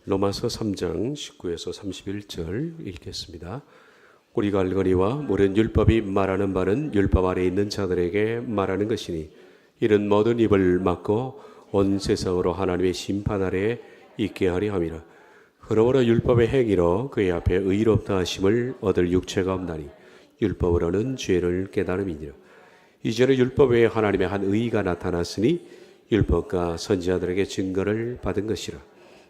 로마서 3장 19에서 31절 읽겠습니다. 우리 갈거리와 모든 율법이 말하는 바는 율법 아래 있는 자들에게 말하는 것이니 이는 모든 입을 막고 온 세상으로 하나님의 심판 아래에 있게 하려 함이라. 그러므로 율법의 행위로 그의 앞에 의롭다 하심을 얻을 육체가 없나니 율법으로는 죄를 깨달음이니라. 이제는 율법 외에 하나님의 한 의가 나타났으니 율법과 선지자들에게 증거를 받은 것이라.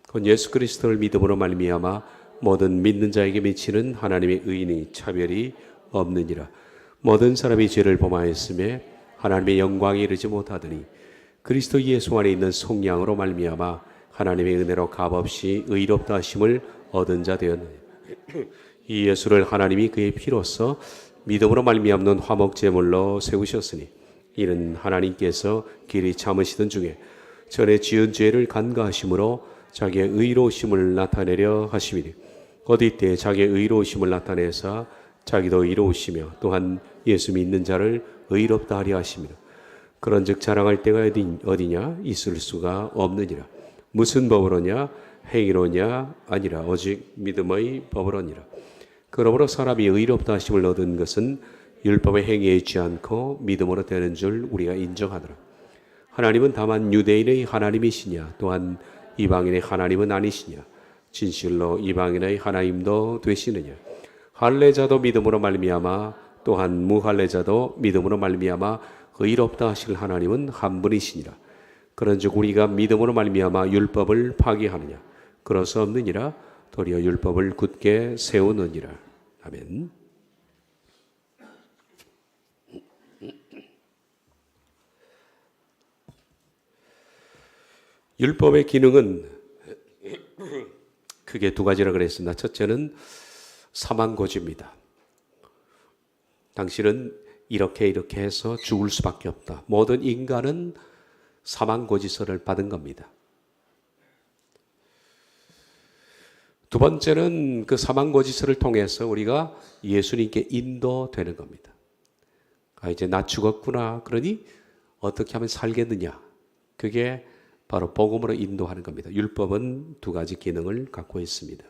곧 예수 그리스도를 믿음으로 말미암아 모든 믿는 자에게 미치는 하나님의 의인이 차별이 없느니라. 모든 사람이 죄를 범하였음에 하나님의 영광에 이르지 못하더니 그리스도 예수 안에 있는 속량으로 말미암아 하나님의 은혜로 값없이 의롭다 하심을 얻은 자 되었느니라. 이 예수를 하나님이 그의 피로써 믿음으로 말미암는 화목제물로 세우셨으니 이는 하나님께서 길이 참으시던 중에 전에 지은 죄를 간과하심으로 자기의 의로우심을 나타내려 하심이니 곧 이때 자기의 의로우심을 나타내사 자기도 의로우시며 또한 예수 믿는 자를 의롭다 하려 하심이라. 그런즉 자랑할 때가 어디냐? 있을 수가 없느니라. 무슨 법으로냐? 행위로냐? 아니라 오직 믿음의 법으로니라. 그러므로 사람이 의롭다 하심을 얻은 것은 율법의 행위에 있지 않고 믿음으로 되는 줄 우리가 인정하노라. 하나님은 다만 유대인의 하나님이시냐? 또한 이방인의 하나님은 아니시냐? 진실로 이방인의 하나님도 되시느냐? 할례자도 믿음으로 말미암아 또한 무할례자도 믿음으로 말미암아 의롭다 하실 하나님은 한 분이시니라. 그런즉 우리가 믿음으로 말미암아 율법을 파기하느냐? 그럴 수 없느니라. 도리어 율법을 굳게 세우느니라. 아멘. 율법의 기능은 크게 두 가지라 그랬습니다. 첫째는 사망고지입니다. 당신은 이렇게 해서 죽을 수밖에 없다. 모든 인간은 사망고지서를 받은 겁니다. 두 번째는 그 사망고지서를 통해서 우리가 예수님께 인도되는 겁니다. 이제 나 죽었구나. 그러니 어떻게 하면 살겠느냐. 그게 바로 복음으로 인도하는 겁니다. 율법은 두 가지 기능을 갖고 있습니다.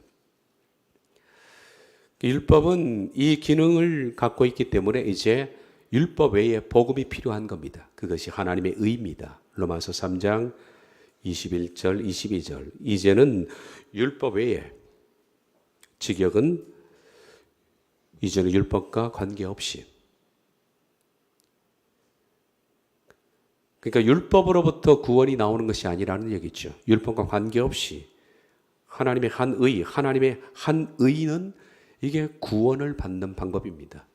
율법은 이 기능을 갖고 있기 때문에 이제 율법 외에 복음이 필요한 겁니다. 그것이 하나님의 의입니다. 로마서 3장 21절, 22절. 이제는 율법 외에 직역은 이제는 율법과 관계없이, 그러니까 율법으로부터 구원이 나오는 것이 아니라는 얘기죠. 율법과 관계없이 하나님의 한 의, 하나님의 한 의는 이게 구원을 받는 방법입니다.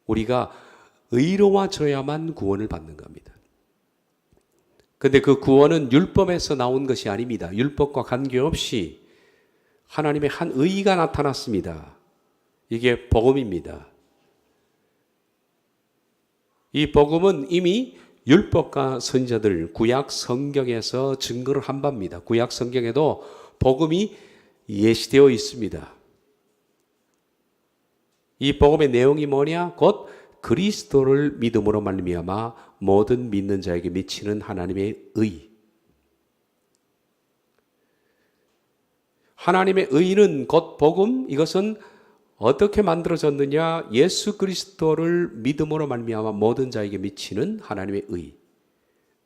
우리가 의로워져야만 구원을 받는 겁니다. 그런데 그 구원은 율법에서 나온 것이 아닙니다. 율법과 관계없이 하나님의 한 의가 나타났습니다. 이게 복음입니다. 이 복음은 이미 율법과 선지자들 구약 성경에서 증거를 한 바입니다. 구약 성경에도 복음이 예시되어 있습니다. 이 복음의 내용이 뭐냐? 곧 그리스도를 믿음으로 말미암아 모든 믿는 자에게 미치는 하나님의 의. 하나님의 의는 곧 복음. 이것은 어떻게 만들어졌느냐? 예수 그리스도를 믿음으로 말미암아 모든 자에게 미치는 하나님의 의.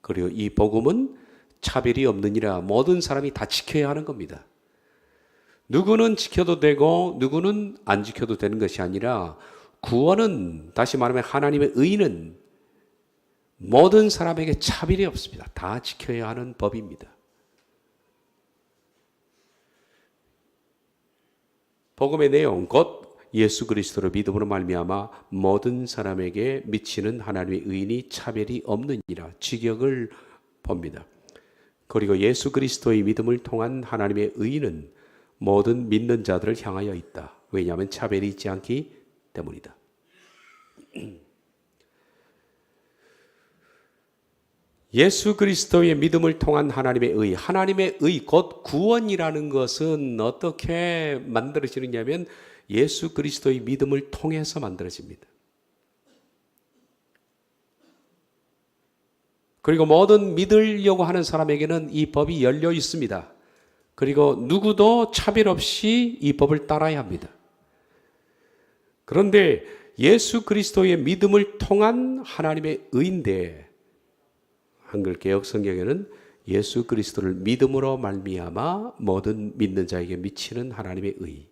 그리고 이 복음은 차별이 없느니라. 모든 사람이 다 지켜야 하는 겁니다. 누구는 지켜도 되고 누구는 안 지켜도 되는 것이 아니라 구원은, 다시 말하면 하나님의 의는 모든 사람에게 차별이 없습니다. 다 지켜야 하는 법입니다. 복음의 내용, 곧 예수 그리스도를 믿음으로 말미암아 모든 사람에게 미치는 하나님의 의인이 차별이 없느니라. 직역을 봅니다. 그리고 예수 그리스도의 믿음을 통한 하나님의 의인은 모든 믿는 자들을 향하여 있다. 왜냐하면 차별이 있지 않기 때문이다. 예수 그리스도의 믿음을 통한 하나님의 의, 하나님의 의, 곧 구원이라는 것은 어떻게 만들어지느냐면 예수 그리스도의 믿음을 통해서 만들어집니다. 그리고 모든 믿으려고 하는 사람에게는 이 법이 열려 있습니다. 그리고 누구도 차별 없이 이 법을 따라야 합니다. 그런데 예수 그리스도의 믿음을 통한 하나님의 의인데, 한글 개역 성경에는 예수 그리스도를 믿음으로 말미암아 모든 믿는 자에게 미치는 하나님의 의.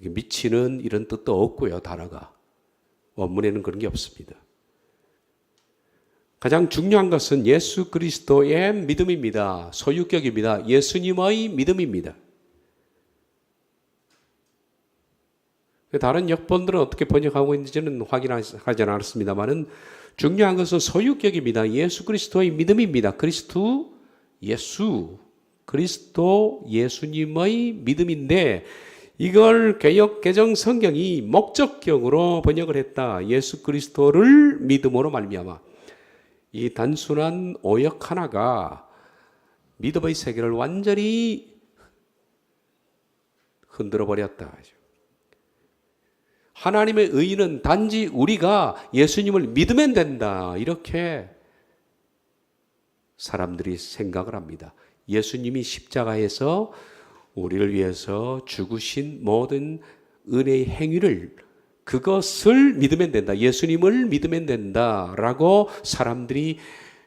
미치는 이런 뜻도 없고요, 단어가. 원문에는 그런 게 없습니다. 가장 중요한 것은 예수 그리스도의 믿음입니다. 소유격입니다. 예수님의 믿음입니다. 다른 역본들은 어떻게 번역하고 있는지는 확인하지 않았습니다만은 중요한 것은 소유격입니다. 예수 그리스도의 믿음입니다. 그리스도 예수님의 믿음인데, 이걸 개역 개정 성경이 목적격으로 번역을 했다. 예수 그리스도를 믿음으로 말미암아. 이 단순한 오역 하나가 믿음의 세계를 완전히 흔들어 버렸다. 하나님의 의는 단지 우리가 예수님을 믿으면 된다, 이렇게 사람들이 생각을 합니다. 예수님이 십자가에서 우리를 위해서 죽으신 모든 은혜의 행위를, 그것을 믿으면 된다, 예수님을 믿으면 된다라고 사람들이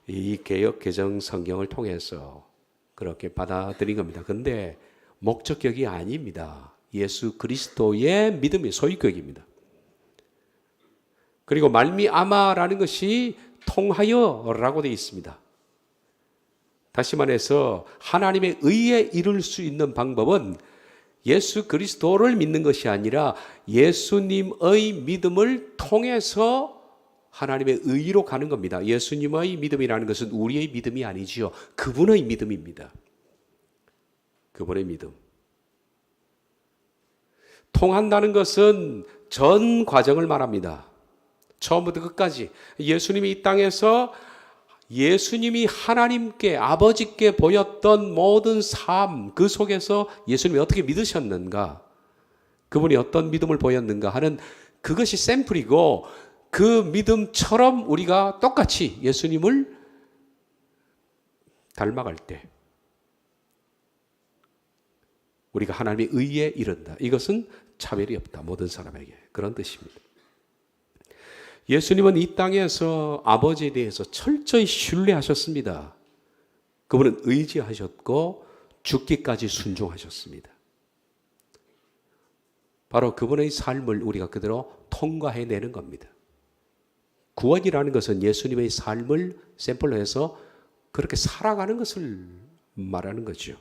이 개역 개정 성경을 통해서 그렇게 받아들인 겁니다. 그런데 목적격이 아닙니다. 예수 그리스도의 믿음이 소유격입니다. 그리고 말미암아라는 것이 통하여라고 되어 있습니다. 다시 말해서 하나님의 의에 이룰 수 있는 방법은 예수 그리스도를 믿는 것이 아니라 예수님의 믿음을 통해서 하나님의 의로 가는 겁니다. 예수님의 믿음이라는 것은 우리의 믿음이 아니지요. 그분의 믿음입니다. 그분의 믿음. 통한다는 것은 전 과정을 말합니다. 처음부터 끝까지 예수님이 이 땅에서 예수님이 하나님께, 아버지께 보였던 모든 삶, 그 속에서 예수님이 어떻게 믿으셨는가, 그분이 어떤 믿음을 보였는가 하는 그것이 샘플이고, 그 믿음처럼 우리가 똑같이 예수님을 닮아갈 때 우리가 하나님의 의에 이른다. 이것은 차별이 없다, 모든 사람에게. 그런 뜻입니다. 예수님은 이 땅에서 아버지에 대해서 철저히 신뢰하셨습니다. 그분은 의지하셨고 죽기까지 순종하셨습니다. 바로 그분의 삶을 우리가 그대로 통과해내는 겁니다. 구원이라는 것은 예수님의 삶을 샘플로 해서 그렇게 살아가는 것을 말하는 거죠.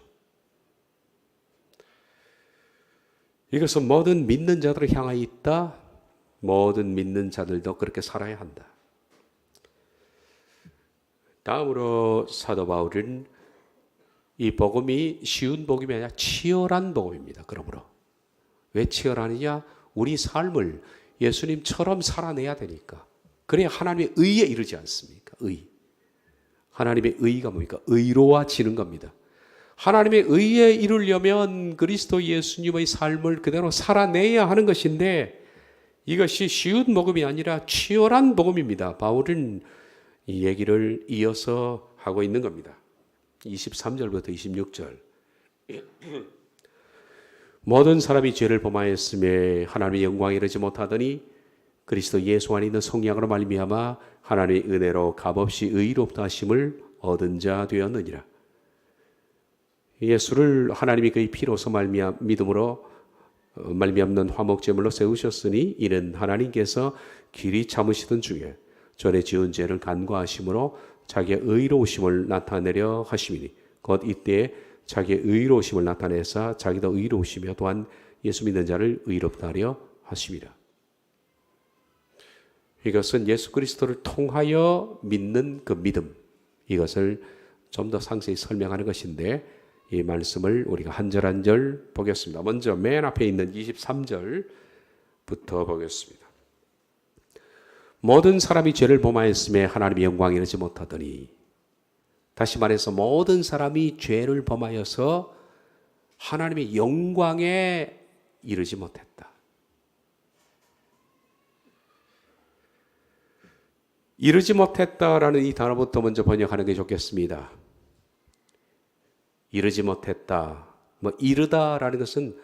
이것은 모든 믿는 자들을 향하여 있다. 모든 믿는 자들도 그렇게 살아야 한다. 다음으로 사도 바울은 이 복음이 쉬운 복음이 아니라 치열한 복음입니다. 그러므로 왜 치열하느냐? 우리 삶을 예수님처럼 살아내야 되니까. 그래야 하나님의 의에 이르지 않습니까? 의. 하나님의 의가 뭡니까? 의로워지는 겁니다. 하나님의 의에 이르려면 그리스도 예수님의 삶을 그대로 살아내야 하는 것인데, 이것이 쉬운 복음이 아니라 치열한 복음입니다. 바울은 이 얘기를 이어서 하고 있는 겁니다. 23절부터 26절. 모든 사람이 죄를 범하였음에 하나님의 영광에 이르지 못하더니 그리스도 예수 안에 있는 성령으로 말미암아 하나님의 은혜로 값없이 의롭다 하심을 얻은 자 되었느니라. 예수를 하나님이 그의 피로서 믿음으로 말미암는 화목제물로 세우셨으니 이는 하나님께서 길이 참으시던 중에 전에 지은 죄를 간과하심으로 자기의 의로우심을 나타내려 하심이니 곧 이때에 자기의 의로우심을 나타내사 자기도 의로우시며 또한 예수 믿는 자를 의롭다 하려 하심이라. 이것은 예수 그리스도를 통하여 믿는 그 믿음, 이것을 좀 더 상세히 설명하는 것인데, 이 말씀을 우리가 한 절 한 절 보겠습니다. 먼저 맨 앞에 있는 23절부터 보겠습니다. 모든 사람이 죄를 범하였음에 하나님의 영광에 이르지 못하더니, 다시 말해서 모든 사람이 죄를 범하여서 하나님의 영광에 이르지 못했다. 이르지 못했다라는 이 단어부터 먼저 번역하는 게 좋겠습니다. 이르지 못했다. 이르다라는 것은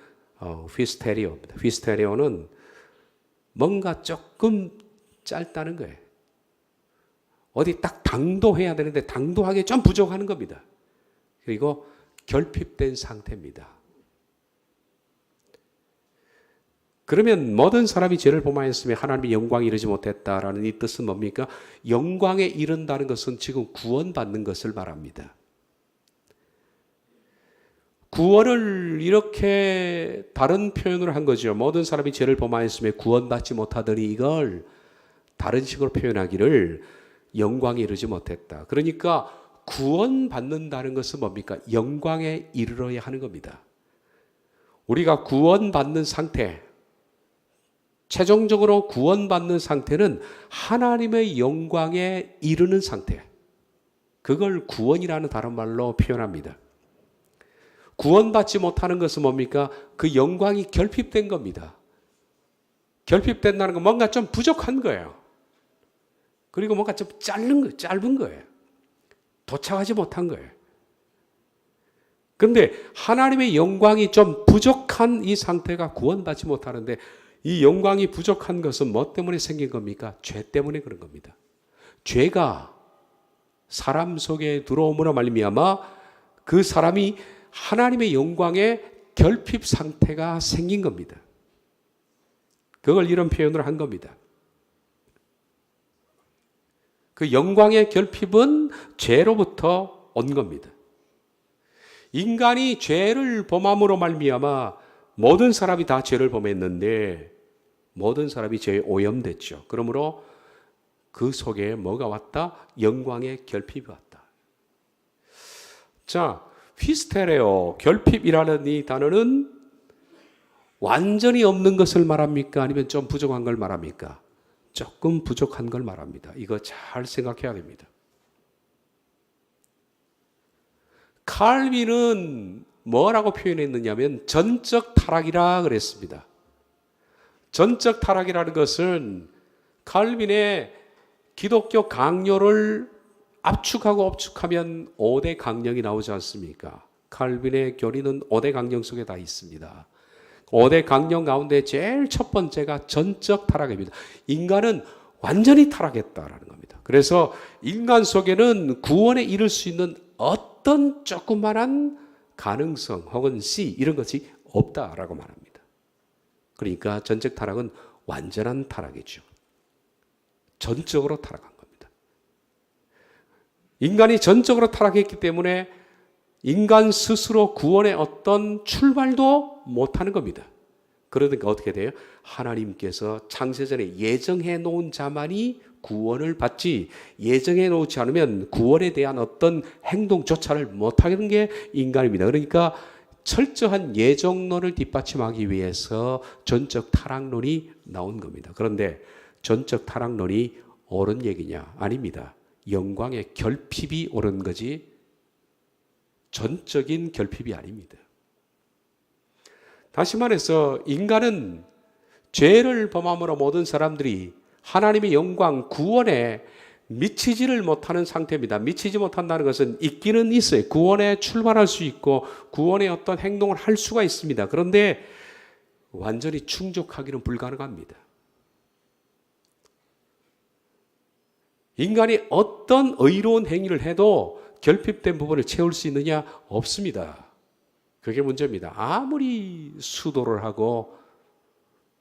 휘스테리오입니다. 휘스테리오는 뭔가 조금 짧다는 거예요. 어디 딱 당도해야 되는데 당도하기에 좀 부족하는 겁니다. 그리고 결핍된 상태입니다. 그러면 모든 사람이 죄를 범하였으며 하나님의 영광에 이르지 못했다라는 이 뜻은 뭡니까? 영광에 이른다는 것은 지금 구원받는 것을 말합니다. 구원을 이렇게 다른 표현을 한 거죠. 모든 사람이 죄를 범하였으며 구원받지 못하더니 이걸 다른 식으로 표현하기를 영광에 이르지 못했다. 그러니까 구원받는다는 것은 뭡니까? 영광에 이르러야 하는 겁니다. 우리가 구원받는 상태, 최종적으로 구원받는 상태는 하나님의 영광에 이르는 상태. 그걸 구원이라는 다른 말로 표현합니다. 구원받지 못하는 것은 뭡니까? 그 영광이 결핍된 겁니다. 결핍된다는 건 뭔가 좀 부족한 거예요. 그리고 뭔가 좀 짧은 거예요. 도착하지 못한 거예요. 그런데 하나님의 영광이 좀 부족한 이 상태가 구원받지 못하는데 이 영광이 부족한 것은 뭐 때문에 생긴 겁니까? 죄 때문에 그런 겁니다. 죄가 사람 속에 들어옴으로 말미암아 그 사람이 하나님의 영광의 결핍 상태가 생긴 겁니다. 그걸 이런 표현을 한 겁니다. 그 영광의 결핍은 죄로부터 온 겁니다. 인간이 죄를 범함으로 말미암아 모든 사람이 다 죄를 범했는데 모든 사람이 죄에 오염됐죠. 그러므로 그 속에 뭐가 왔다? 영광의 결핍이 왔다. 자, 휘스테레오, 결핍이라는 이 단어는 완전히 없는 것을 말합니까? 아니면 좀 부족한 걸 말합니까? 조금 부족한 걸 말합니다. 이거 잘 생각해야 됩니다. 칼빈은 뭐라고 표현했느냐면 전적 타락이라 그랬습니다. 전적 타락이라는 것은 칼빈의 기독교 강요를 압축하고 압축하면 5대 강령이 나오지 않습니까? 칼빈의 교리는 5대 강령 속에 다 있습니다. 5대 강령 가운데 제일 첫 번째가 전적 타락입니다. 인간은 완전히 타락했다라는 겁니다. 그래서 인간 속에는 구원에 이를 수 있는 어떤 조그만한 가능성 혹은 씨 이런 것이 없다라고 말합니다. 그러니까 전적 타락은 완전한 타락이죠. 전적으로 타락한 겁니다. 인간이 전적으로 타락했기 때문에 인간 스스로 구원의 어떤 출발도 못하는 겁니다. 그러니까 어떻게 돼요? 하나님께서 창세전에 예정해 놓은 자만이 구원을 받지 예정해 놓지 않으면 구원에 대한 어떤 행동조차를 못하는 게 인간입니다. 그러니까 철저한 예정론을 뒷받침하기 위해서 전적 타락론이 나온 겁니다. 그런데 전적 타락론이 옳은 얘기냐? 아닙니다. 영광의 결핍이 옳은 거지 전적인 결핍이 아닙니다. 다시 말해서 인간은 죄를 범함으로 모든 사람들이 하나님의 영광, 구원에 미치지를 못하는 상태입니다. 미치지 못한다는 것은 있기는 있어요. 구원에 출발할 수 있고 구원의 어떤 행동을 할 수가 있습니다. 그런데 완전히 충족하기는 불가능합니다. 인간이 어떤 의로운 행위를 해도 결핍된 부분을 채울 수 있느냐? 없습니다. 그게 문제입니다. 아무리 수도를 하고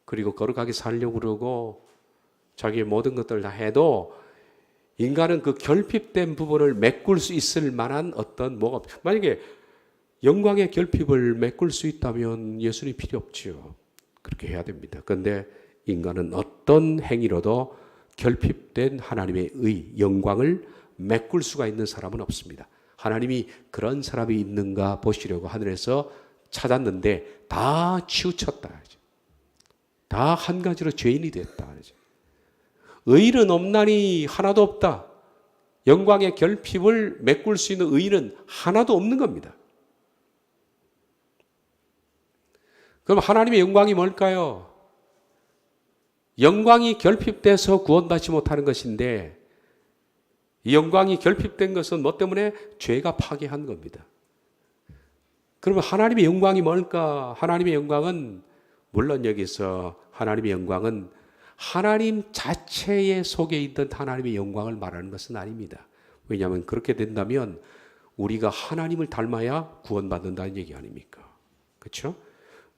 그리고 거룩하게 살려고 그러고 자기의 모든 것들을 다 해도 인간은 그 결핍된 부분을 메꿀 수 있을 만한 어떤 뭐가 만약에 영광의 결핍을 메꿀 수 있다면 예수님이 필요 없지요. 그렇게 해야 됩니다. 그런데 인간은 어떤 행위로도 결핍된 하나님의 영광을 메꿀 수가 있는 사람은 없습니다. 하나님이 그런 사람이 있는가 보시려고 하늘에서 찾았는데 다 치우쳤다. 다 한 가지로 죄인이 됐다. 의인은 없나니 하나도 없다. 영광의 결핍을 메꿀 수 있는 의인은 하나도 없는 겁니다. 그럼 하나님의 영광이 뭘까요? 영광이 결핍돼서 구원받지 못하는 것인데 이 영광이 결핍된 것은 뭐 때문에? 죄가 파괴한 겁니다. 그러면 하나님의 영광이 뭘까? 하나님의 영광은 물론 여기서 하나님의 영광은 하나님 자체의 속에 있던 하나님의 영광을 말하는 것은 아닙니다. 왜냐하면 그렇게 된다면 우리가 하나님을 닮아야 구원받는다는 얘기 아닙니까? 그렇죠?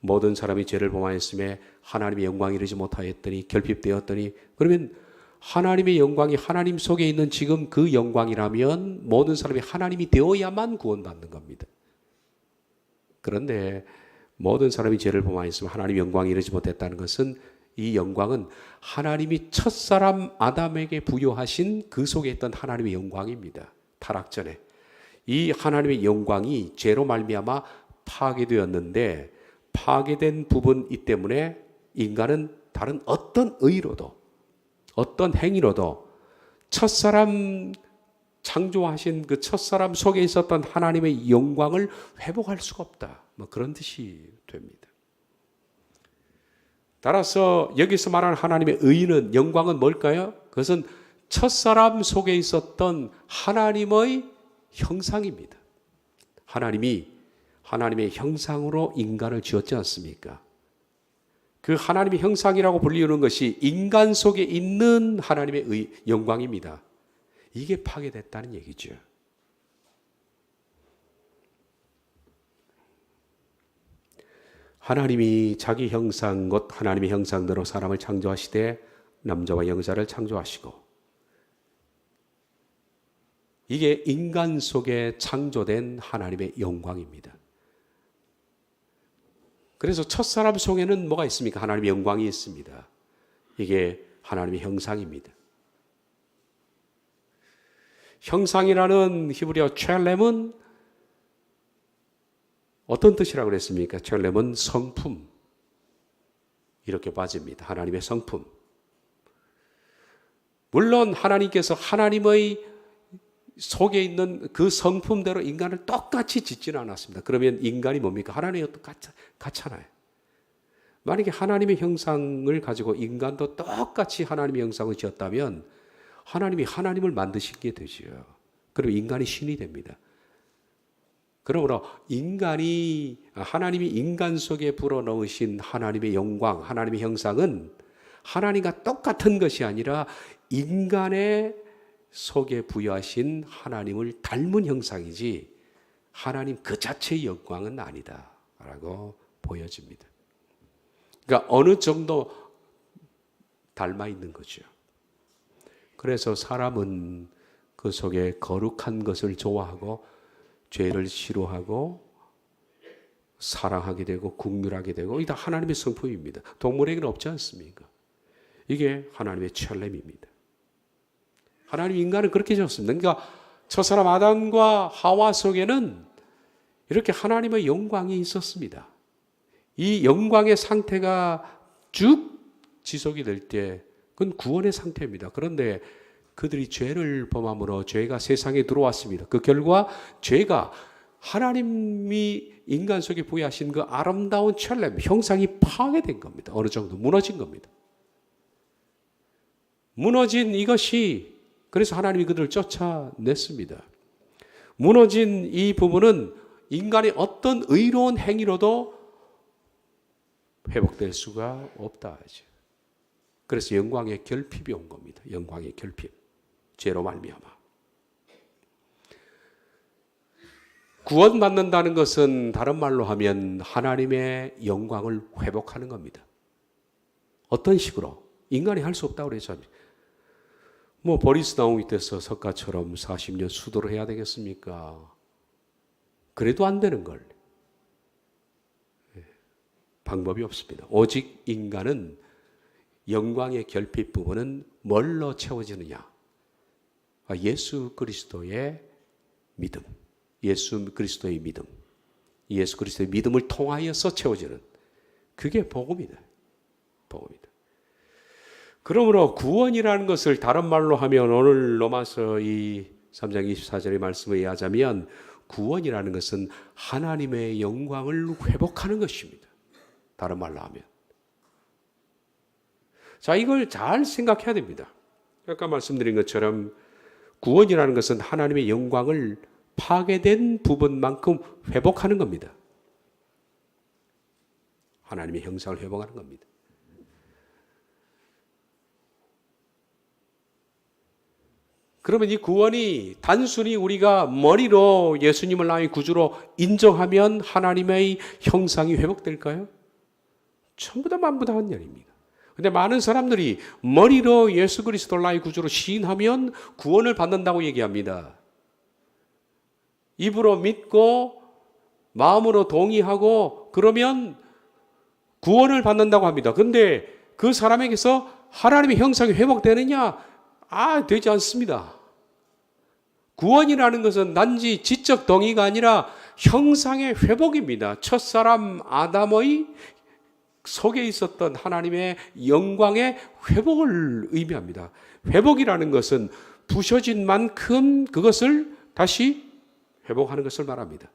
모든 사람이 죄를 범하였음에 하나님의 영광이 이르지 못하였더니 결핍되었더니, 그러면 하나님의 영광이 하나님 속에 있는 지금 그 영광이라면 모든 사람이 하나님이 되어야만 구원받는 겁니다. 그런데 모든 사람이 죄를 범하였으면 하나님의 영광이 이르지 못했다는 것은, 이 영광은 하나님이 첫사람 아담에게 부여하신 그 속에 있던 하나님의 영광입니다. 타락 전에 이 하나님의 영광이 죄로 말미암아 파괴되었는데, 파괴된 부분이 때문에 인간은 다른 어떤 의로도 어떤 행위로도 첫사람 창조하신 그 첫사람 속에 있었던 하나님의 영광을 회복할 수가 없다. 뭐 그런 뜻이 됩니다. 따라서 여기서 말하는 하나님의 의는, 영광은 뭘까요? 그것은 첫사람 속에 있었던 하나님의 형상입니다. 하나님이 하나님의 형상으로 인간을 지었지 않습니까? 그 하나님의 형상이라고 불리우는 것이 인간 속에 있는 하나님의 영광입니다. 이게 파괴됐다는 얘기죠. 하나님이 자기 형상, 곧 하나님의 형상대로 사람을 창조하시되 남자와 여자를 창조하시고, 이게 인간 속에 창조된 하나님의 영광입니다. 그래서 첫사람 속에는 뭐가 있습니까? 하나님의 영광이 있습니다. 이게 하나님의 형상입니다. 형상이라는 히브리어 첼렘은 어떤 뜻이라고 그랬습니까? 첼렘은 성품, 이렇게 빠집니다. 하나님의 성품. 물론 하나님께서 하나님의 속에 있는 그 성품대로 인간을 똑같이 짓지는 않았습니다. 그러면 인간이 뭡니까? 하나님과 같잖아요. 만약에 하나님의 형상을 가지고 인간도 똑같이 하나님의 형상을 지었다면 하나님이 하나님을 만드신 게 되지요. 그럼 인간이 신이 됩니다. 그러므로 하나님이 인간 속에 불어넣으신 하나님의 영광, 하나님의 형상은 하나님과 똑같은 것이 아니라 인간의 속에 부여하신 하나님을 닮은 형상이지 하나님 그 자체의 영광은 아니다라고 보여집니다. 그러니까 어느 정도 닮아 있는 거죠. 그래서 사람은 그 속에 거룩한 것을 좋아하고 죄를 싫어하고 사랑하게 되고 긍휼하게 되고, 이게 다 하나님의 성품입니다. 동물에게는 없지 않습니까? 이게 하나님의 첼렘입니다. 하나님 인간은 그렇게 지었습니다. 그러니까 첫사람 아담과 하와 속에는 이렇게 하나님의 영광이 있었습니다. 이 영광의 상태가 쭉 지속이 될 때 그건 구원의 상태입니다. 그런데 그들이 죄를 범함으로 죄가 세상에 들어왔습니다. 그 결과 죄가 하나님이 인간 속에 부여하신 그 아름다운 첼렘, 형상이 파괴된 겁니다. 어느 정도 무너진 겁니다. 무너진 이것이, 그래서 하나님이 그들을 쫓아냈습니다. 무너진 이 부분은 인간의 어떤 의로운 행위로도 회복될 수가 없다 하죠. 그래서 영광의 결핍이 온 겁니다. 영광의 결핍. 죄로 말미암아. 구원받는다는 것은 다른 말로 하면 하나님의 영광을 회복하는 겁니다. 어떤 식으로? 인간이 할 수 없다고 그랬죠. 보리스 나우미테스 석가처럼 40년 수도를 해야 되겠습니까? 그래도 안 되는 걸. 방법이 없습니다. 오직 인간은 영광의 결핍 부분은 뭘로 채워지느냐? 예수 그리스도의 믿음. 예수 그리스도의 믿음. 예수 그리스도의 믿음을 통하여서 채워지는, 그게 복음이다. 복음이다. 그러므로 구원이라는 것을 다른 말로 하면, 오늘 로마서 3장 24절의 말씀을 이해하자면, 구원이라는 것은 하나님의 영광을 회복하는 것입니다. 다른 말로 하면. 자, 이걸 잘 생각해야 됩니다. 아까 말씀드린 것처럼 구원이라는 것은 하나님의 영광을 파괴된 부분만큼 회복하는 겁니다. 하나님의 형상을 회복하는 겁니다. 그러면 이 구원이 단순히 우리가 머리로 예수님을 나의 구주로 인정하면 하나님의 형상이 회복될까요? 전부 다 만부당한 일입니다. 근데 많은 사람들이 머리로 예수 그리스도를 나의 구주로 시인하면 구원을 받는다고 얘기합니다. 입으로 믿고 마음으로 동의하고 그러면 구원을 받는다고 합니다. 근데 그 사람에게서 하나님의 형상이 회복되느냐? 되지 않습니다. 구원이라는 것은 단지 지적 동의가 아니라 형상의 회복입니다. 첫사람 아담의 속에 있었던 하나님의 영광의 회복을 의미합니다. 회복이라는 것은 부셔진 만큼 그것을 다시 회복하는 것을 말합니다.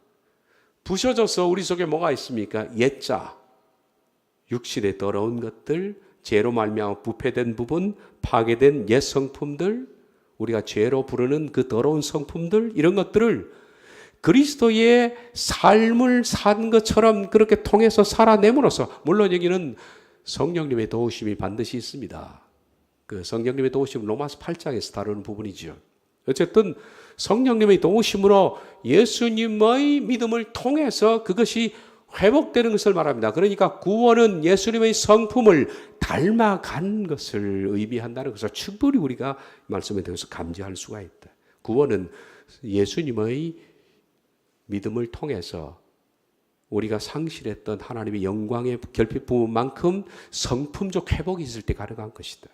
부셔져서 우리 속에 뭐가 있습니까? 옛자, 육신의 더러운 것들, 죄로 말미암아 부패된 부분, 파괴된 옛 성품들, 우리가 죄로 부르는 그 더러운 성품들, 이런 것들을 그리스도의 삶을 산 것처럼 그렇게 통해서 살아내므로써, 물론 여기는 성령님의 도우심이 반드시 있습니다. 그 성령님의 도우심은 로마서 8장에서 다루는 부분이죠. 어쨌든 성령님의 도우심으로 예수님의 믿음을 통해서 그것이 회복되는 것을 말합니다. 그러니까 구원은 예수님의 성품을 닮아간 것을 의미한다는 것을 충분히 우리가 말씀에 대해서 감지할 수가 있다. 구원은 예수님의 믿음을 통해서 우리가 상실했던 하나님의 영광의 결핍 부분만큼 성품적 회복이 있을 때 가능한 것이다.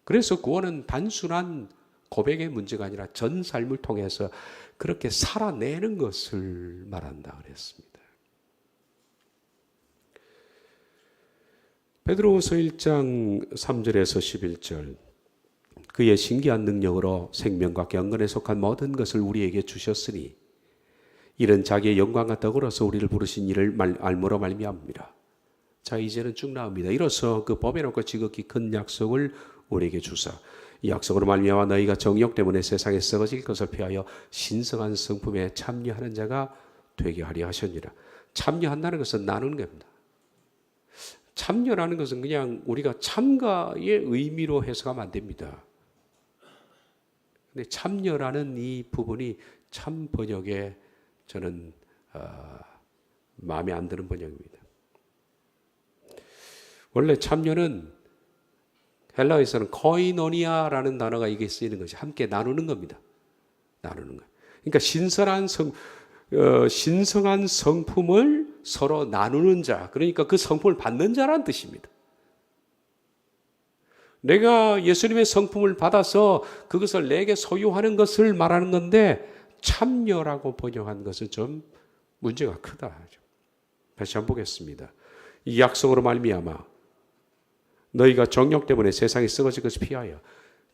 그래서 구원은 단순한 고백의 문제가 아니라 전 삶을 통해서 그렇게 살아내는 것을 말한다 그랬습니다. 베드로후서 1장 3절에서 11절, 그의 신기한 능력으로 생명과 경건에 속한 모든 것을 우리에게 주셨으니 이런 자기의 영광과 덕으로서 우리를 부르신 이를 알므로 말미암으라. 자, 이제는 쭉 나옵니다. 이로써 그 법에 놓고 지극히 큰 약속을 우리에게 주사 이 약속으로 말미암아 너희가 정욕 때문에 세상에 썩어질 것을 피하여 신성한 성품에 참여하는 자가 되게 하려 하셨니라. 참여한다는 것은 나누는 겁니다. 참여라는 것은 그냥 우리가 참가의 의미로 해석하면 안 됩니다. 근데 참여라는 이 부분이 참 번역에 저는 마음에 안 드는 번역입니다. 원래 참여는 헬라어에서는 코이노니아라는 단어가 이게 쓰이는 것이 함께 나누는 겁니다. 나누는 것. 그러니까 신성한 성품을 서로 나누는 자, 그러니까 그 성품을 받는 자라는 뜻입니다. 내가 예수님의 성품을 받아서 그것을 내게 소유하는 것을 말하는 건데 참여라고 번역한 것은 좀 문제가 크다. 다시 한번 보겠습니다. 이 약속으로 말미암아 너희가 정욕 때문에 세상에 썩어질 것을 피하여,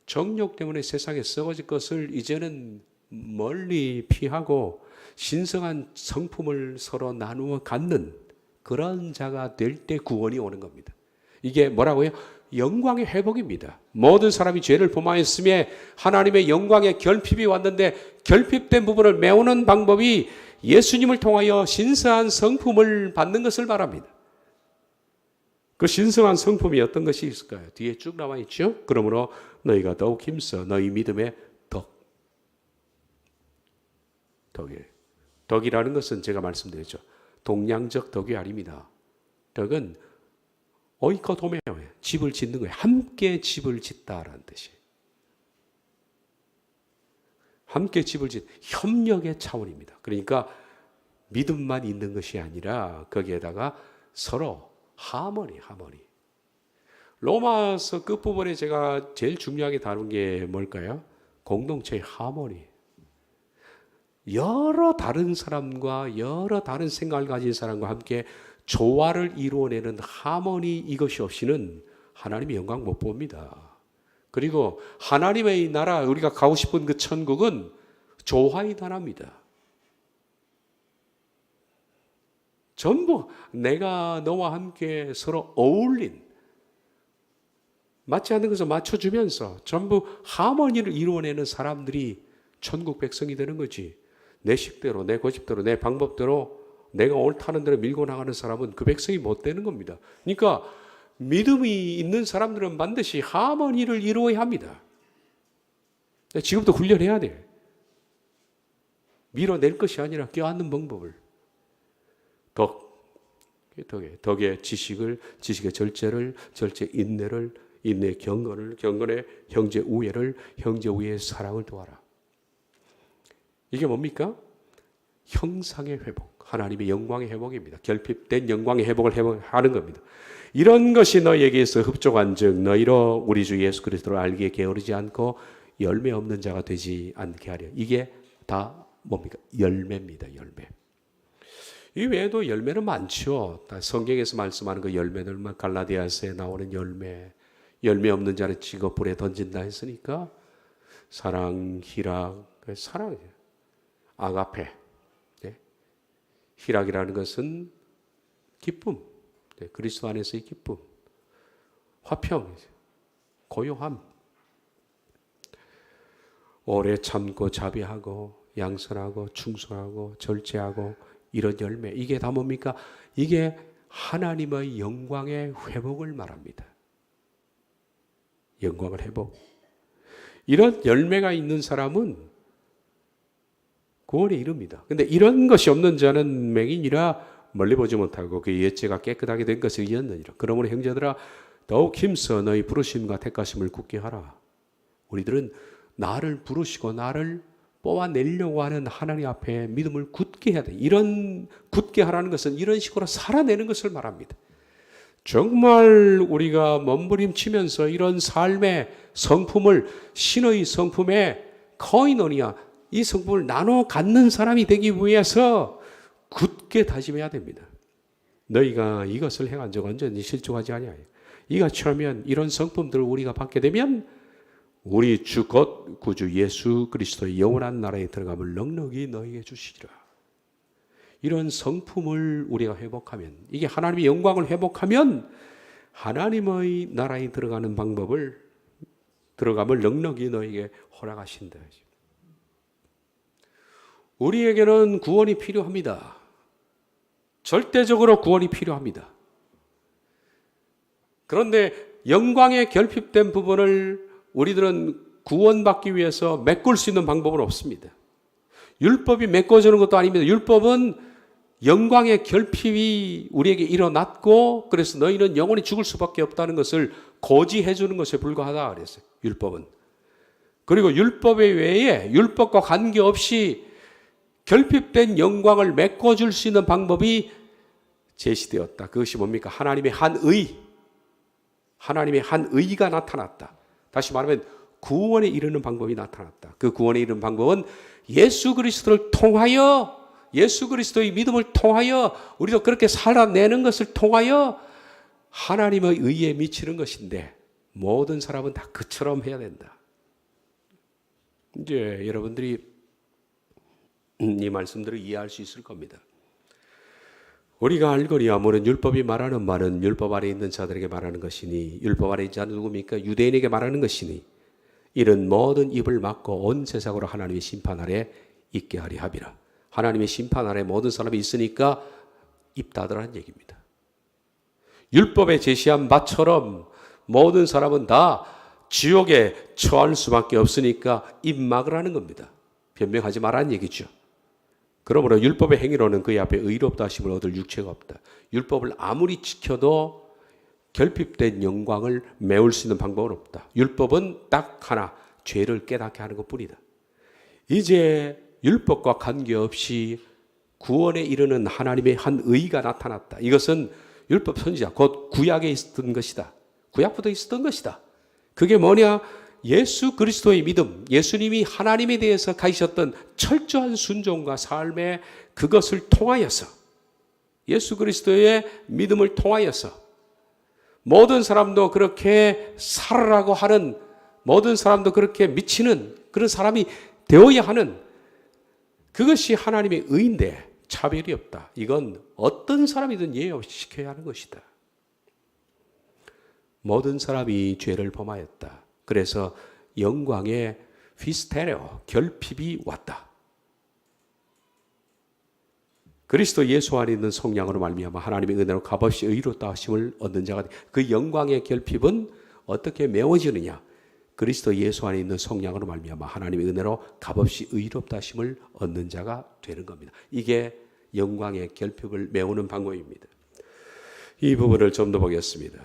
정욕 때문에 세상에 썩어질 것을 이제는 멀리 피하고 신성한 성품을 서로 나누어 갖는 그런 자가 될 때 구원이 오는 겁니다. 이게 뭐라고요? 영광의 회복입니다. 모든 사람이 죄를 범하였음에 하나님의 영광의 결핍이 왔는데 결핍된 부분을 메우는 방법이 예수님을 통하여 신성한 성품을 받는 것을 말합니다. 그 신성한 성품이 어떤 것이 있을까요? 뒤에 쭉 나와 있죠. 그러므로 너희가 더욱 힘써 너희 믿음의 덕이라는 것은 제가 말씀드렸죠. 동양적 덕이 아닙니다. 덕은 오이코도메오예요. 집을 짓는 거예요. 함께 집을 짓다라는 뜻이에요. 함께 집을 협력의 차원입니다. 그러니까 믿음만 있는 것이 아니라 거기에다가 서로 하모니. 로마서 끝부분에 제가 제일 중요하게 다룬 게 뭘까요? 공동체의 하모니. 여러 다른 사람과 여러 다른 생각을 가진 사람과 함께 조화를 이루어내는 하모니, 이것이 없이는 하나님의 영광 못 봅니다. 그리고 하나님의 나라, 우리가 가고 싶은 그 천국은 조화의 나라입니다. 전부 내가 너와 함께 서로 어울린, 맞지 않는 것을 맞춰주면서 전부 하모니를 이루어내는 사람들이 천국 백성이 되는 거지. 내 식대로, 내 고집대로, 내 방법대로 내가 오늘 타는 대로 밀고 나가는 사람은 그 백성이 못 되는 겁니다. 그러니까 믿음이 있는 사람들은 반드시 하모니를 이루어야 합니다. 지금부터 훈련해야 돼. 밀어낼 것이 아니라 껴안는 방법을. 덕의 지식의 절제를, 절제 인내를, 인내 경건을, 경건의 형제 우애를, 형제 우애의 사랑을 도와라. 이게 뭡니까? 형상의 회복, 하나님의 영광의 회복입니다. 결핍된 영광의 회복을 하는 겁니다. 이런 것이 너희에게서 흡족한 즉 너희로 우리 주 예수 그리스도를 알기에 게으르지 않고 열매 없는 자가 되지 않게 하려. 이게 다 뭡니까? 열매입니다. 열매. 이 외에도 열매는 많죠. 성경에서 말씀하는 그 열매들만 갈라디아서에 나오는 열매. 열매 없는 자는 직업불에 던진다 했으니까 사랑, 희락, 사랑이에요. 아가페. 네. 희락이라는 것은 기쁨. 네. 그리스도 안에서의 기쁨. 화평. 고요함. 오래 참고 자비하고 양선하고 충성하고 절제하고 이런 열매. 이게 다 뭡니까? 이게 하나님의 영광의 회복을 말합니다. 영광을 회복. 이런 열매가 있는 사람은 구원에 이릅니다. 그런데 이런 것이 없는 자는 맹인이라 멀리 보지 못하고 그 옛죄가 깨끗하게 된 것을 이었느니라. 그러므로 형제들아 더욱 힘써 너희 부르심과 택하심을 굳게 하라. 우리들은 나를 부르시고 나를 뽑아내려고 하는 하나님 앞에 믿음을 굳게 해야 돼. 이런 굳게 하라는 것은 이런 식으로 살아내는 것을 말합니다. 정말 우리가 몸부림치면서 이런 삶의 성품을 신의 성품의 코이노니아 이 성품을 나눠 갖는 사람이 되기 위해서 굳게 다짐해야 됩니다. 너희가 이것을 행한 적 언제든지 실족하지 아니하여 이같이 하면 이런 성품들을 우리가 받게 되면 우리 주 곧 구주 예수 그리스도의 영원한 나라에 들어감을 넉넉히 너희에게 주시리라. 이런 성품을 우리가 회복하면 이게 하나님의 영광을 회복하면 하나님의 나라에 들어가는 방법을 들어감을 넉넉히 너희에게 허락하신다. 우리에게는 구원이 필요합니다. 절대적으로 구원이 필요합니다. 그런데 영광의 결핍된 부분을 우리들은 구원받기 위해서 메꿀 수 있는 방법은 없습니다. 율법이 메꿔주는 것도 아닙니다. 율법은 영광의 결핍이 우리에게 일어났고 그래서 너희는 영원히 죽을 수밖에 없다는 것을 고지해 주는 것에 불과하다 그랬어요. 율법은. 그리고 율법 외에 율법과 관계없이 결핍된 영광을 메꿔줄 수 있는 방법이 제시되었다. 그것이 뭡니까? 하나님의 한 의. 하나님의 한 의가 나타났다. 다시 말하면 구원에 이르는 방법이 나타났다. 그 구원에 이르는 방법은 예수 그리스도를 통하여 예수 그리스도의 믿음을 통하여 우리도 그렇게 살아내는 것을 통하여 하나님의 의에 미치는 것인데 모든 사람은 다 그처럼 해야 된다. 이제 여러분들이 이 말씀들을 이해할 수 있을 겁니다. 우리가 알거니와 모든 율법이 말하는 말은 율법 아래 있는 자들에게 말하는 것이니 율법 아래 있는 자는 누굽니까? 유대인에게 말하는 것이니 이런 모든 입을 막고 온 세상으로 하나님의 심판 아래 있게 하리 함이라. 하나님의 심판 아래 모든 사람이 있으니까 입 닫으라는 얘기입니다. 율법에 제시한 바처럼 모든 사람은 다 지옥에 처할 수밖에 없으니까 입 막으라는 겁니다. 변명하지 말라는 얘기죠. 그러므로 율법의 행위로는 그의 앞에 의롭다 하심을 얻을 육체가 없다. 율법을 아무리 지켜도 결핍된 영광을 메울 수 있는 방법은 없다. 율법은 딱 하나, 죄를 깨닫게 하는 것뿐이다. 이제 율법과 관계없이 구원에 이르는 하나님의 한 의가 나타났다. 이것은 율법 선지자, 곧 구약에 있었던 것이다. 구약부터 있었던 것이다. 그게 뭐냐? 예수 그리스도의 믿음, 예수님이 하나님에 대해서 가지셨던 철저한 순종과 삶의 그것을 통하여서 예수 그리스도의 믿음을 통하여서 모든 사람도 그렇게 살아라고 하는 모든 사람도 그렇게 미치는 그런 사람이 되어야 하는 그것이 하나님의 의인데 차별이 없다. 이건 어떤 사람이든 예외 없이 지켜야 하는 것이다. 모든 사람이 죄를 범하였다. 그래서 영광의 피스테레오, 결핍이 왔다. 그리스도 예수 안에 있는 속량으로 말미암아 하나님의 은혜로 값없이 의롭다 하심을 얻는 자가 그 영광의 결핍은 어떻게 메워지느냐? 그리스도 예수 안에 있는 속량으로 말미암아 하나님의 은혜로 값없이 의롭다 하심을 얻는 자가 되는 겁니다. 이게 영광의 결핍을 메우는 방법입니다. 이 부분을 좀 더 보겠습니다.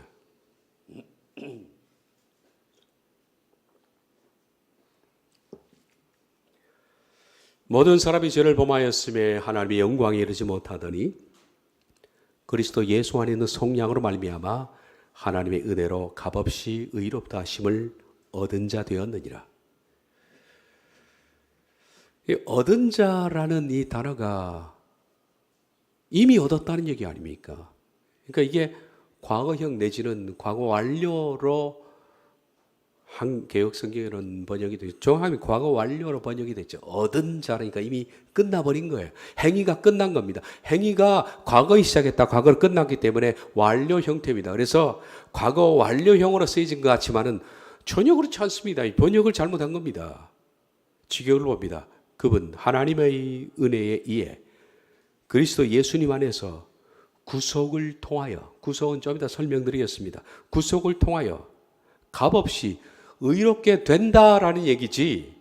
모든 사람이 죄를 범하였음에 하나님의 영광에 이르지 못하더니 그리스도 예수 안에 있는 속량으로 말미암아 하나님의 은혜로 값없이 의롭다 하심을 얻은 자 되었느니라. 이 얻은 자라는 이 단어가 이미 얻었다는 얘기 아닙니까? 그러니까 이게 과거형 내지는 과거 완료로 한 개역 성경에는 번역이 되죠. 정확하게 과거 완료로 번역이 됐죠. 얻은 자라니까 이미 끝나버린 거예요. 행위가 끝난 겁니다. 행위가 과거에 시작했다. 과거로 끝났기 때문에 완료 형태입니다. 그래서 과거 완료형으로 쓰여진 것 같지만은 전혀 그렇지 않습니다. 이 번역을 잘못한 겁니다. 직역을 봅니다. 그분 하나님의 은혜에 의해 그리스도 예수님 안에서 구속을 통하여, 구속은 좀 이따 설명드리겠습니다. 구속을 통하여 값없이 의롭게 된다라는 얘기지,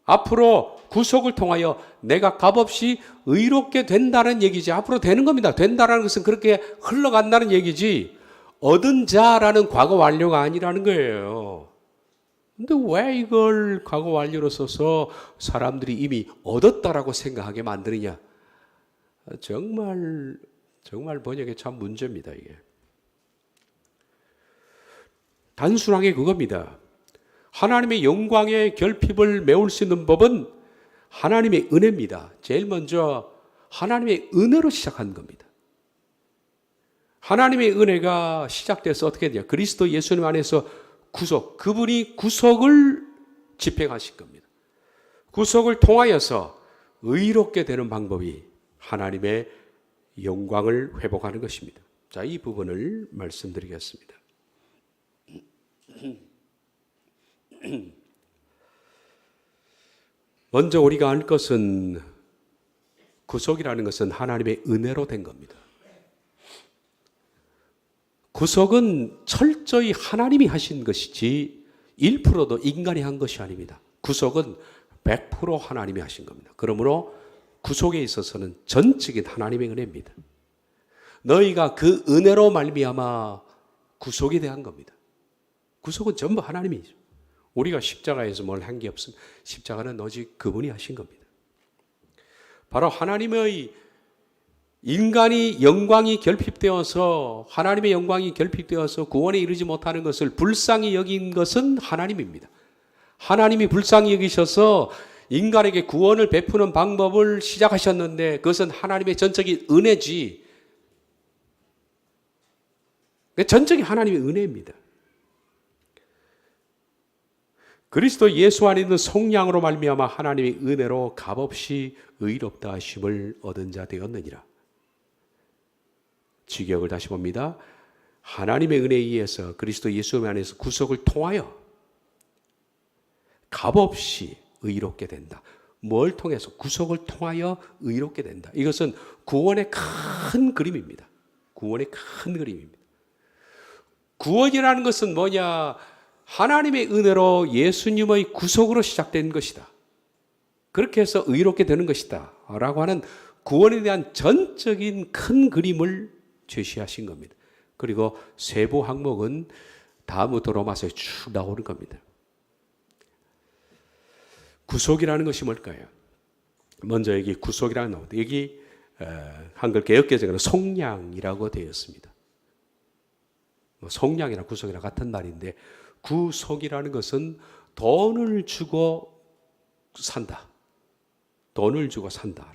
앞으로 구속을 통하여 내가 값없이 의롭게 된다는 얘기지, 앞으로 되는 겁니다. 된다라는 것은 그렇게 흘러간다는 얘기지 얻은 자라는 과거 완료가 아니라는 거예요. 근데 왜 이걸 과거 완료로 써서 사람들이 이미 얻었다라고 생각하게 만드느냐? 정말 번역에 참 문제입니다, 이게. 단순하게 그겁니다. 하나님의 영광의 결핍을 메울 수 있는 법은 하나님의 은혜입니다. 제일 먼저 하나님의 은혜로 시작한 겁니다. 하나님의 은혜가 시작돼서 어떻게 되냐? 그리스도 예수님 안에서 구속, 그분이 구속을 집행하신 겁니다. 구속을 통하여서 의롭게 되는 방법이 하나님의 영광을 회복하는 것입니다. 자, 이 부분을 말씀드리겠습니다. 먼저 우리가 알 것은 구속이라는 것은 하나님의 은혜로 된 겁니다. 구속은 철저히 하나님이 하신 것이지 1%도 인간이 한 것이 아닙니다. 구속은 100% 하나님이 하신 겁니다. 그러므로 구속에 있어서는 전적인 하나님의 은혜입니다. 너희가 그 은혜로 말미암아 구속에 대한 겁니다. 구속은 전부 하나님이죠. 우리가 십자가에서 뭘 한 게 없습니다. 십자가는 오직 그분이 하신 겁니다. 바로 하나님의 인간이 영광이 결핍되어서, 하나님의 영광이 결핍되어서 구원에 이르지 못하는 것을 불쌍히 여긴 것은 하나님입니다. 하나님이 불쌍히 여기셔서 인간에게 구원을 베푸는 방법을 시작하셨는데 그것은 하나님의 전적인 은혜지, 전적인 하나님의 은혜입니다. 그리스도 예수 안에 있는 속량으로 말미암아 하나님의 은혜로 값없이 의롭다 하심을 얻은 자 되었느니라. 직역을 다시 봅니다. 하나님의 은혜에 의해서 그리스도 예수 안에서 구속을 통하여 값없이 의롭게 된다. 뭘 통해서? 구속을 통하여 의롭게 된다. 이것은 구원의 큰 그림입니다. 구원의 큰 그림입니다. 구원이라는 것은 뭐냐? 하나님의 은혜로 예수님의 구속으로 시작된 것이다. 그렇게 해서 의롭게 되는 것이다 라고 하는 구원에 대한 전적인 큰 그림을 제시하신 겁니다. 그리고 세부 항목은 다음부터 로마서에 쭉 나오는 겁니다. 구속이라는 것이 뭘까요? 먼저 여기 구속이라는 나옵니다. 여기 한글 개역개정에는 속량이라고 되어 있습니다. 속량이나 구속이나 같은 말인데, 구속이라는 것은 돈을 주고 산다. 돈을 주고 산다.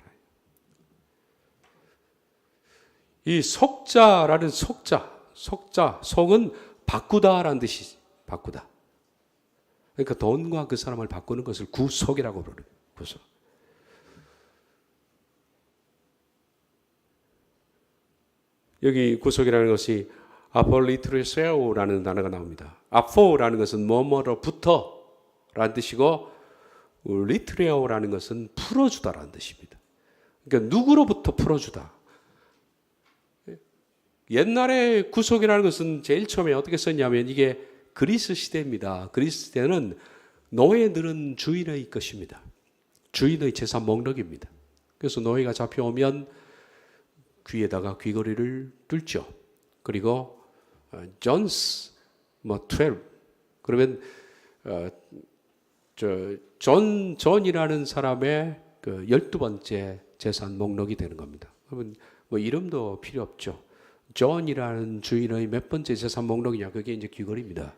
이 속자라는 속은 바꾸다라는 뜻이지. 바꾸다. 그러니까 돈과 그 사람을 바꾸는 것을 구속이라고 부르는 구속. 여기 구속이라는 것이 아폴리트레세오라는 단어가 나옵니다. 아포라는 것은 뭐뭐로부터 라는 뜻이고, 리트레오라는 것은 풀어주다라는 뜻입니다. 그러니까 누구로부터 풀어주다. 옛날에 구속이라는 것은 제일 처음에 어떻게 썼냐면 이게 그리스 시대입니다. 그리스 시대는 노예들은 주인의 것입니다. 주인의 재산 목록입니다. 그래서 노예가 잡혀오면 귀에다가 귀걸이를 뚫죠. 그리고 존스 12 그러면 존이라는 사람의 그 12번째 재산 목록이 되는 겁니다. 그러면 뭐 이름도 필요 없죠. 존이라는 주인의 몇 번째 재산 목록이냐, 그게 이제 귀걸이입니다.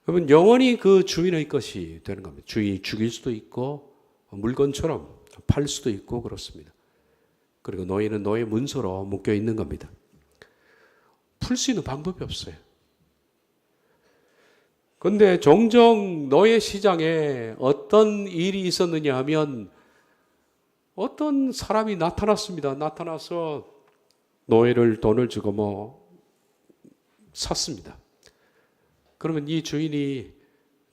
그러면 영원히 그 주인의 것이 되는 겁니다. 주인이 죽일 수도 있고 물건처럼 팔 수도 있고 그렇습니다. 그리고 노예는 노예 문서로 묶여 있는 겁니다. 풀 수 있는 방법이 없어요. 그런데 종종 노예 시장에 어떤 일이 있었느냐 하면 어떤 사람이 나타났습니다. 나타나서 노예를 돈을 주고 샀습니다. 그러면 이 주인이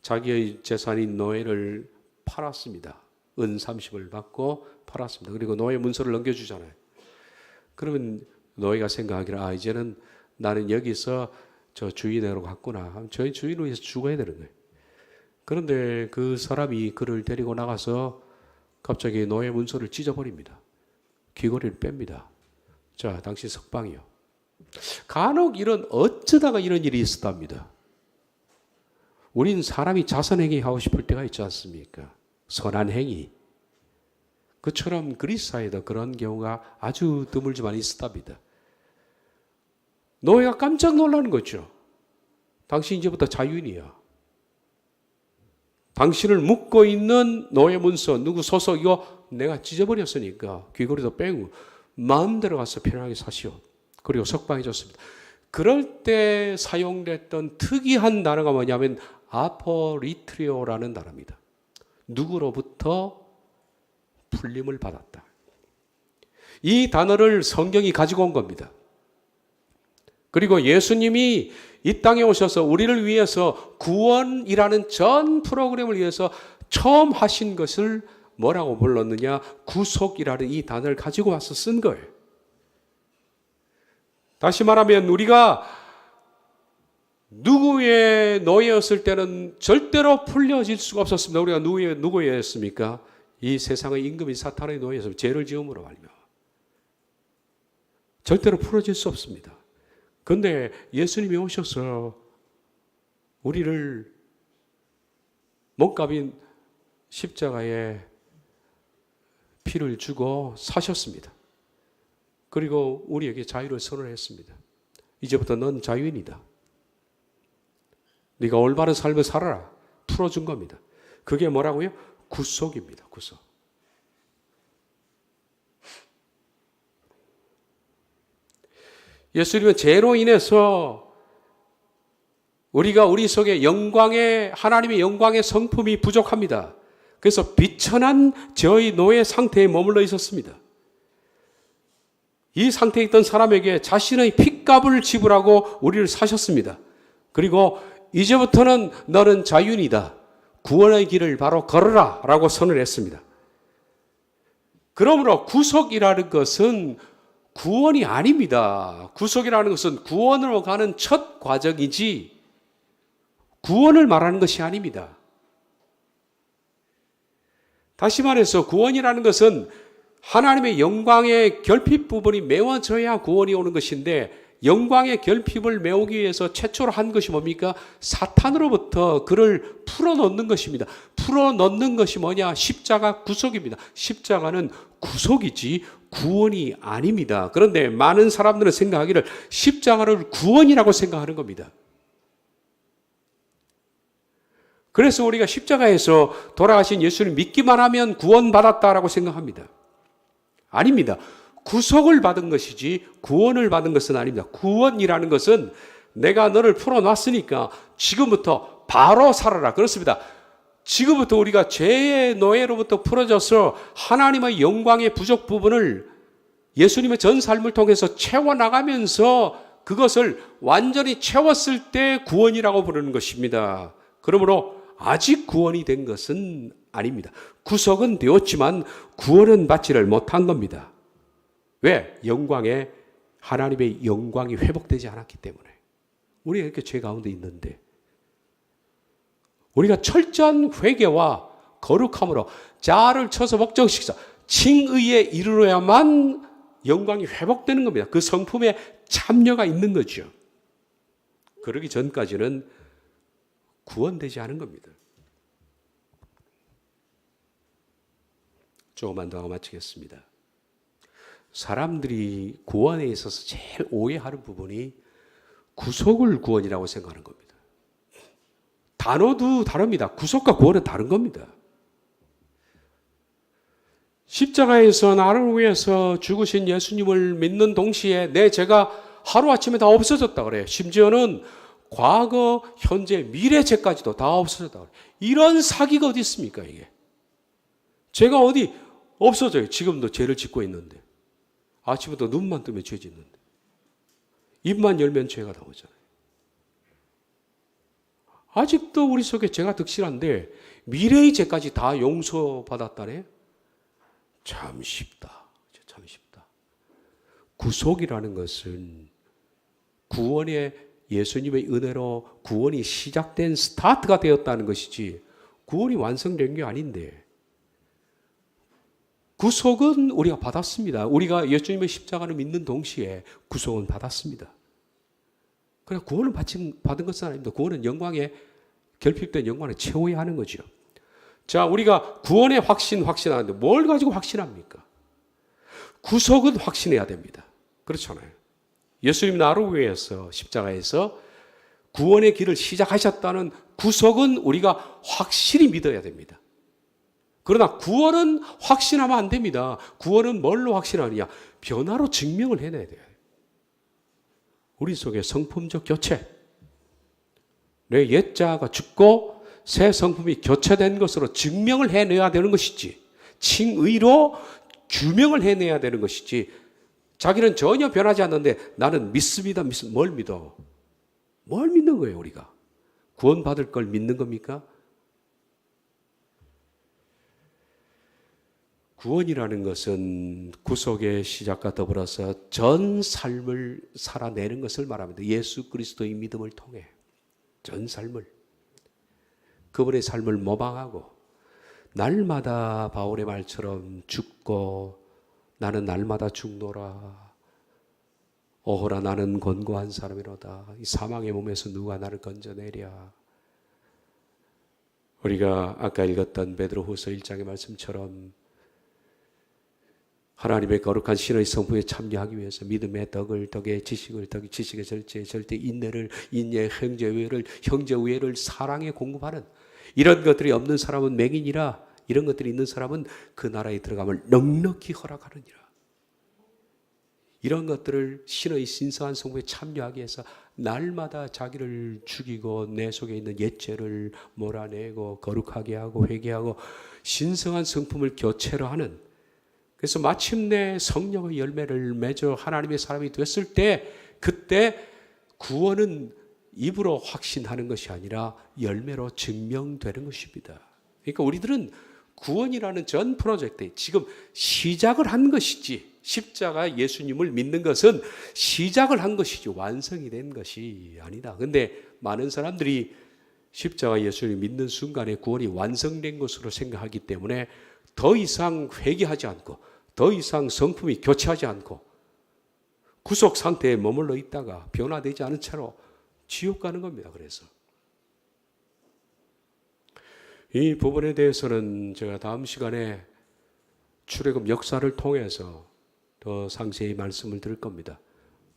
자기의 재산인 노예를 팔았습니다. 은 30을 받고 팔았습니다. 그리고 노예 문서를 넘겨주잖아요. 그러면 노예가 생각하기를 이제는 나는 여기서 저 주인으로 갔구나. 저희 주인을 위해서 죽어야 되는 거예요. 그런데 그 사람이 그를 데리고 나가서 갑자기 노예 문서를 찢어버립니다. 귀걸이를 뺍니다. 자, 당신 석방이요. 간혹 어쩌다가 이런 일이 있었답니다. 우린 사람이 자선행위 하고 싶을 때가 있지 않습니까? 선한 행위. 그처럼 그리스 사회에도 그런 경우가 아주 드물지만 있었답니다. 노예가 깜짝 놀라는 거죠. 당신 이제부터 자유인이야. 당신을 묶고 있는 노예 문서, 누구 소속 이거 내가 찢어버렸으니까 귀걸이도 빼고 마음대로 가서 편하게 사시오. 그리고 석방해줬습니다. 그럴 때 사용됐던 특이한 단어가 뭐냐면 아포리트리오라는 단어입니다. 누구로부터 풀림을 받았다. 이 단어를 성경이 가지고 온 겁니다. 그리고 예수님이 이 땅에 오셔서 우리를 위해서 구원이라는 전 프로그램을 위해서 처음 하신 것을 뭐라고 불렀느냐? 구속이라는 이 단어를 가지고 와서 쓴 거예요. 다시 말하면 우리가 누구의 노예였을 때는 절대로 풀려질 수가 없었습니다. 우리가 누구였습니까? 이 세상의 임금인 사탄의 노예였습니다. 죄를 지음으로 말미암아 절대로 풀어질 수 없습니다. 그런데 예수님이 오셔서 우리를 몸값인 십자가에 피를 주고 사셨습니다. 그리고 우리에게 자유를 선언했습니다. 이제부터 넌 자유인이다. 네가 올바른 삶을 살아라. 풀어준 겁니다. 그게 뭐라고요? 구속입니다. 구속. 예수님은 죄로 인해서 우리가 우리 속에 하나님의 영광의 성품이 부족합니다. 그래서 비천한 저의 노예 상태에 머물러 있었습니다. 이 상태에 있던 사람에게 자신의 핏값을 지불하고 우리를 사셨습니다. 그리고 이제부터는 너는 자유인이다. 구원의 길을 바로 걸어라 라고 선을 했습니다. 그러므로 구속이라는 것은 구원이 아닙니다. 구속이라는 것은 구원으로 가는 첫 과정이지 구원을 말하는 것이 아닙니다. 다시 말해서 구원이라는 것은 하나님의 영광의 결핍 부분이 메워져야 구원이 오는 것인데 영광의 결핍을 메우기 위해서 최초로 한 것이 뭡니까? 사탄으로부터 그를 풀어놓는 것입니다. 풀어놓는 것이 뭐냐? 십자가 구속입니다. 십자가는 구속이지 구원이 아닙니다. 그런데 많은 사람들은 생각하기를 십자가를 구원이라고 생각하는 겁니다. 그래서 우리가 십자가에서 돌아가신 예수를 믿기만 하면 구원받았다라고 생각합니다. 아닙니다. 구속을 받은 것이지 구원을 받은 것은 아닙니다. 구원이라는 것은 내가 너를 풀어놨으니까 지금부터 바로 살아라. 그렇습니다. 지금부터 우리가 죄의 노예로부터 풀어져서 하나님의 영광의 부족 부분을 예수님의 전 삶을 통해서 채워나가면서 그것을 완전히 채웠을 때 구원이라고 부르는 것입니다. 그러므로 아직 구원이 된 것은 아닙니다. 구속은 되었지만 구원은 받지를 못한 겁니다. 왜? 하나님의 영광이 회복되지 않았기 때문에. 우리가 이렇게 죄 가운데 있는데 우리가 철저한 회개와 거룩함으로 자아를 쳐서 목적시켜서 칭의에 이르러야만 영광이 회복되는 겁니다. 그 성품에 참여가 있는 거죠. 그러기 전까지는 구원되지 않은 겁니다. 조금만 더 하고 마치겠습니다. 사람들이 구원에 있어서 제일 오해하는 부분이 구속을 구원이라고 생각하는 겁니다. 단어도 다릅니다. 구속과 구원은 다른 겁니다. 십자가에서 나를 위해서 죽으신 예수님을 믿는 동시에 내 죄가 하루아침에 다 없어졌다 그래요. 심지어는 과거, 현재, 미래 죄까지도 다 없어졌다 그래요. 이런 사기가 어디 있습니까, 이게? 죄가 어디 없어져요. 지금도 죄를 짓고 있는데. 아침부터 눈만 뜨면 죄 짓는데. 입만 열면 죄가 나오잖아요. 아직도 우리 속에 죄가 득실한데 미래의 죄까지 다 용서받았다네? 참 쉽다. 참 쉽다. 구속이라는 것은 구원의 예수님의 은혜로 구원이 시작된 스타트가 되었다는 것이지 구원이 완성된 게 아닌데 구속은 우리가 받았습니다. 우리가 예수님의 십자가를 믿는 동시에 구속은 받았습니다. 그러나 구원을 받은 것은 아닙니다. 구원은 영광에 결핍된 영광에 채워야 하는 거죠. 자, 우리가 구원의 확신하는데 뭘 가지고 확신합니까? 구속은 확신해야 됩니다. 그렇잖아요. 예수님 나를 위해서 십자가에서 구원의 길을 시작하셨다는 구속은 우리가 확실히 믿어야 됩니다. 그러나 구원은 확신하면 안 됩니다. 구원은 뭘로 확신하느냐? 변화로 증명을 해내야 돼요. 우리 속에 성품적 교체. 내 옛자가 죽고 새 성품이 교체된 것으로 증명을 해내야 되는 것이지. 칭의로 규명을 해내야 되는 것이지. 자기는 전혀 변하지 않는데 나는 믿습니다. 뭘 믿어? 뭘 믿는 거예요, 우리가? 구원받을 걸 믿는 겁니까? 구원이라는 것은 구속의 시작과 더불어서 전 삶을 살아내는 것을 말합니다. 예수 그리스도의 믿음을 통해 전 삶을 그분의 삶을 모방하고 날마다 바울의 말처럼 죽고 나는 날마다 죽노라. 오호라 나는 곤고한 사람이로다. 이 사망의 몸에서 누가 나를 건져내랴. 우리가 아까 읽었던 베드로후서 1장의 말씀처럼 하나님의 거룩한 신의 성품에 참여하기 위해서 믿음의 덕의 지식을 덕의 지식의 절대 인내를 인내의 형제우애를 사랑에 공급하는 이런 것들이 없는 사람은 맹인이라 이런 것들이 있는 사람은 그 나라에 들어감을 넉넉히 허락하느니라. 이런 것들을 신의 신성한 성품에 참여하기 위해서 날마다 자기를 죽이고 내 속에 있는 옛죄를 몰아내고 거룩하게 하고 회개하고 신성한 성품을 교체로 하는 그래서 마침내 성령의 열매를 맺어 하나님의 사람이 됐을 때 그때 구원은 입으로 확신하는 것이 아니라 열매로 증명되는 것입니다. 그러니까 우리들은 구원이라는 전 프로젝트에 지금 시작을 한 것이지 십자가 예수님을 믿는 것은 시작을 한 것이지 완성이 된 것이 아니다. 그런데 많은 사람들이 십자가 예수님을 믿는 순간에 구원이 완성된 것으로 생각하기 때문에 더 이상 회개하지 않고 더 이상 성품이 교체하지 않고 구속 상태에 머물러 있다가 변화되지 않은 채로 지옥 가는 겁니다. 그래서 이 부분에 대해서는 제가 다음 시간에 출애굽 역사를 통해서 더 상세히 말씀을 드릴 겁니다.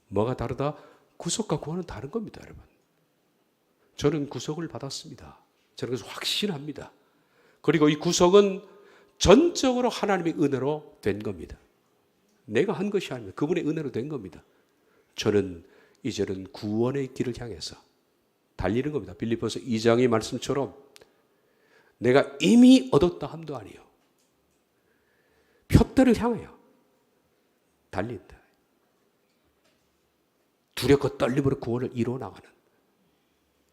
뭐가 다르다? 구속과 구원은 다른 겁니다, 여러분. 저는 구속을 받았습니다. 저는 그래서 확신합니다. 그리고 이 구속은 전적으로 하나님의 은혜로 된 겁니다. 내가 한 것이 아닙니다. 그분의 은혜로 된 겁니다. 저는 이제는 구원의 길을 향해서 달리는 겁니다. 빌립보서 2장의 말씀처럼 내가 이미 얻었다 함도 아니요. 표대를 향하여 달린다. 두렵고 떨림으로 구원을 이루어 나가는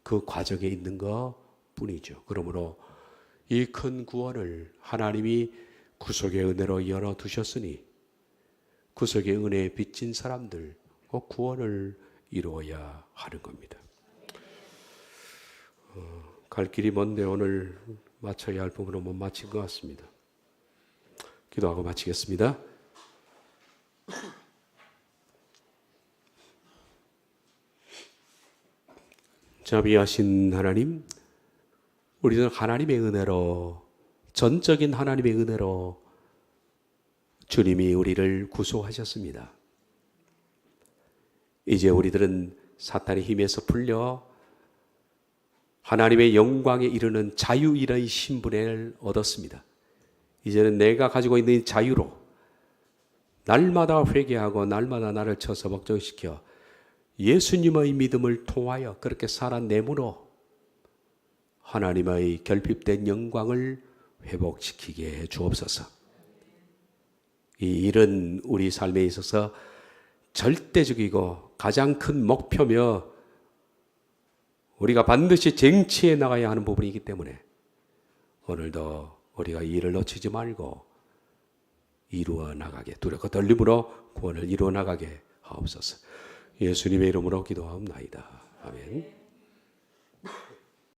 그 과정에 있는 것 뿐이죠. 그러므로 이 큰 구원을 하나님이 구속의 은혜로 열어두셨으니 구속의 은혜에 빚진 사람들 그 구원을 이루어야 하는 겁니다. 갈 길이 먼데 오늘 마쳐야 할 부분은 못 마친 것 같습니다. 기도하고 마치겠습니다. 자비하신 하나님, 우리는 하나님의 은혜로, 전적인 하나님의 은혜로 주님이 우리를 구속하셨습니다. 이제 우리들은 사탄의 힘에서 풀려 하나님의 영광에 이르는 자유인의 신분을 얻었습니다. 이제는 내가 가지고 있는 자유로 날마다 회개하고 날마다 나를 쳐서 걱정시켜 예수님의 믿음을 통하여 그렇게 살아내므로 하나님의 결핍된 영광을 회복시키게 해 주옵소서. 이 일은 우리 삶에 있어서 절대적이고 가장 큰 목표며 우리가 반드시 쟁취해 나가야 하는 부분이기 때문에 오늘도 우리가 이 일을 놓치지 말고 이루어 나가게, 두렵고 떨림으로 구원을 이루어 나가게 하옵소서. 예수님의 이름으로 기도하옵나이다. 아멘.